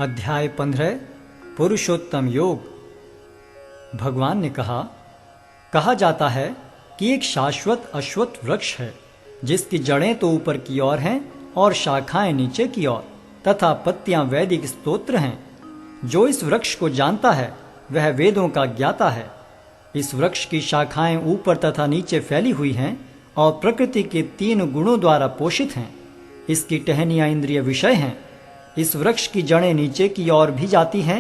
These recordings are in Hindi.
अध्याय 15 पुरुषोत्तम योग। भगवान ने कहा जाता है कि एक शाश्वत अश्वत्थ वृक्ष है जिसकी जड़ें तो ऊपर की ओर हैं और शाखाएं नीचे की ओर तथा पत्तियां वैदिक स्तोत्र हैं। जो इस वृक्ष को जानता है वह वेदों का ज्ञाता है। इस वृक्ष की शाखाएं ऊपर तथा नीचे फैली हुई हैं और प्रकृति के 3 गुणों द्वारा पोषित हैं। इसकी टहनियां इंद्रिय विषय हैं। इस वृक्ष की जड़ें नीचे की ओर भी जाती हैं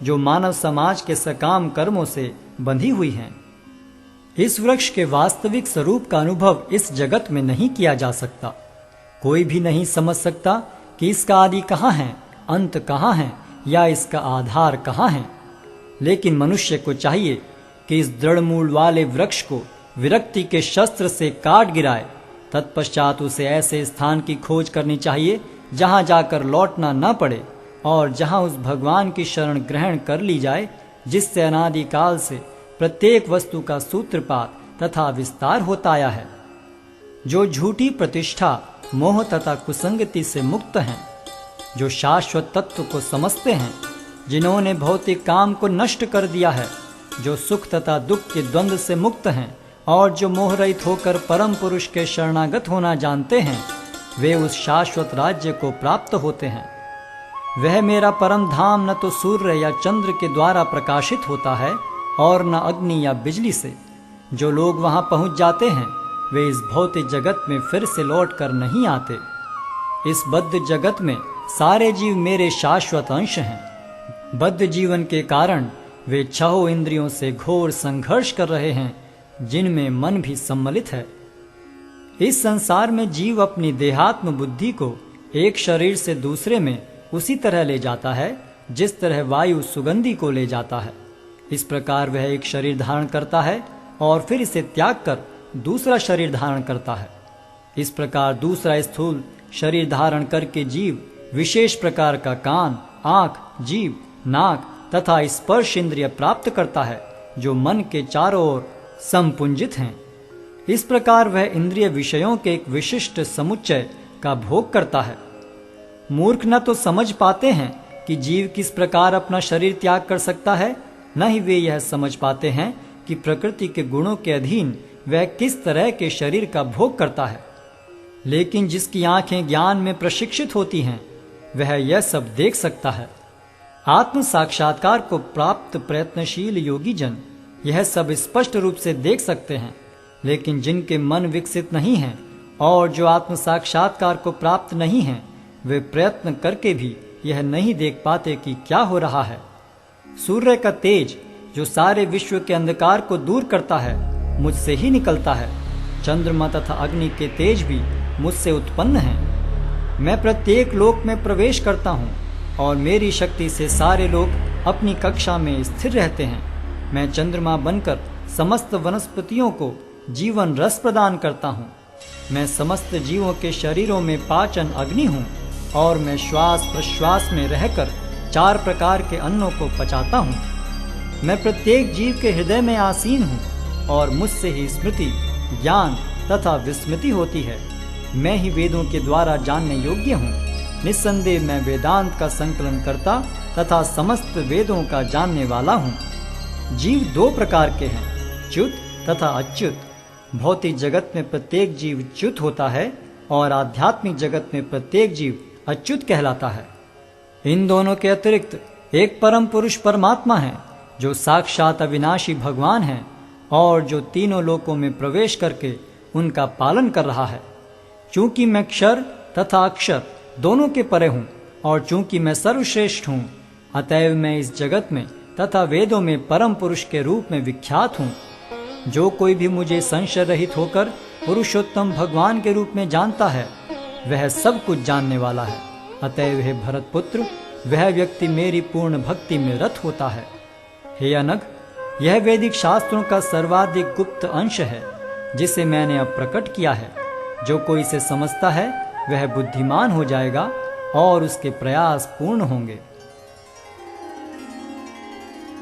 जो मानव समाज के सकाम कर्मों से बंधी हुई हैं। इस वृक्ष के वास्तविक स्वरूप का अनुभव इस जगत में नहीं किया जा सकता। कोई भी नहीं समझ सकता कि इसका आदि कहाँ है, अंत कहाँ है या इसका आधार कहाँ है। लेकिन मनुष्य को चाहिए कि इस दृढ़ मूल वाले वृक्ष को विरक्ति के शस्त्र से काट गिराए। तत्पश्चात उसे ऐसे स्थान की खोज करनी चाहिए जहां जाकर लौटना न पड़े और जहां उस भगवान की शरण ग्रहण कर ली जाए जिससे अनादिकाल से प्रत्येक वस्तु का सूत्रपात तथा विस्तार होता आया है। जो झूठी प्रतिष्ठा, मोह तथा कुसंगति से मुक्त हैं, जो शाश्वत तत्व को समझते हैं, जिन्होंने भौतिक काम को नष्ट कर दिया है, जो सुख तथा दुख के द्वंद्व से मुक्त हैं और जो मोह रहित होकर परम पुरुष के शरणागत होना जानते हैं, वे उस शाश्वत राज्य को प्राप्त होते हैं। वह मेरा परम धाम न तो सूर्य या चंद्र के द्वारा प्रकाशित होता है और न अग्नि या बिजली से। जो लोग वहां पहुंच जाते हैं वे इस भौतिक जगत में फिर से लौट कर नहीं आते। इस बद्ध जगत में सारे जीव मेरे शाश्वत अंश हैं। बद्ध जीवन के कारण वे 6 इंद्रियों से घोर संघर्ष कर रहे हैं जिनमें मन भी सम्मिलित है। इस संसार में जीव अपनी देहात्म बुद्धि को एक शरीर से दूसरे में उसी तरह ले जाता है जिस तरह वायु सुगंधि को ले जाता है। इस प्रकार वह एक शरीर धारण करता है और फिर इसे त्याग कर दूसरा शरीर धारण करता है। इस प्रकार दूसरा स्थूल शरीर धारण करके जीव विशेष प्रकार का कान, आंख, जीभ, नाक तथा स्पर्श इंद्रिय प्राप्त करता है जो मन के चारों ओर संपुंजित हैं। इस प्रकार वह इंद्रिय विषयों के एक विशिष्ट समुच्चय का भोग करता है। मूर्ख न तो समझ पाते हैं कि जीव किस प्रकार अपना शरीर त्याग कर सकता है, न ही वे यह समझ पाते हैं कि प्रकृति के गुणों के अधीन वह किस तरह के शरीर का भोग करता है। लेकिन जिसकी आंखें ज्ञान में प्रशिक्षित होती हैं वह यह सब देख सकता है। आत्म साक्षात्कार को प्राप्त प्रयत्नशील योगी जन यह सब स्पष्ट रूप से देख सकते हैं। लेकिन जिनके मन विकसित नहीं हैं और जो आत्म साक्षात्कार को प्राप्त नहीं हैं, वे प्रयत्न करके भी यह नहीं देख पाते कि क्या हो रहा है। सूर्य का तेज जो सारे विश्व के अंधकार को दूर करता है मुझसे ही निकलता है। चंद्रमा तथा अग्नि के तेज भी मुझसे उत्पन्न हैं। मैं प्रत्येक लोक में प्रवेश करता हूँ और मेरी शक्ति से सारे लोग अपनी कक्षा में स्थिर रहते हैं। मैं चंद्रमा बनकर समस्त वनस्पतियों को जीवन रस प्रदान करता हूँ। मैं समस्त जीवों के शरीरों में पाचन अग्नि हूँ और मैं श्वास प्रश्वास में रहकर 4 प्रकार के अन्नों को पचाता हूँ। मैं प्रत्येक जीव के हृदय में आसीन हूँ और मुझसे ही स्मृति, ज्ञान तथा विस्मृति होती है। मैं ही वेदों के द्वारा जानने योग्य हूँ। निस्संदेह मैं वेदांत का संकलन करता तथा समस्त वेदों का जानने वाला हूँ। जीव 2 प्रकार के हैं, च्युत तथा अच्युत। भौतिक जगत में प्रत्येक जीव च्युत होता है और आध्यात्मिक जगत में प्रत्येक जीव अच्युत कहलाता है। इन दोनों के अतिरिक्त एक परम पुरुष परमात्मा है जो साक्षात अविनाशी भगवान है और जो तीनों लोकों में प्रवेश करके उनका पालन कर रहा है। चूंकि मैं क्षर तथा अक्षर दोनों के परे हूँ और चूंकि मैं सर्वश्रेष्ठ हूँ, अतएव मैं इस जगत में तथा वेदों में परम पुरुष के रूप में विख्यात हूँ। जो कोई भी मुझे संशय रहित होकर पुरुषोत्तम भगवान के रूप में जानता है वह सब कुछ जानने वाला है। अतएव हे भरत पुत्र, वह व्यक्ति मेरी पूर्ण भक्ति में रत होता है। हे अनघ, यह वैदिक शास्त्रों का सर्वाधिक गुप्त अंश है जिसे मैंने अब प्रकट किया है। जो कोई इसे समझता है वह बुद्धिमान हो जाएगा और उसके प्रयास पूर्ण होंगे।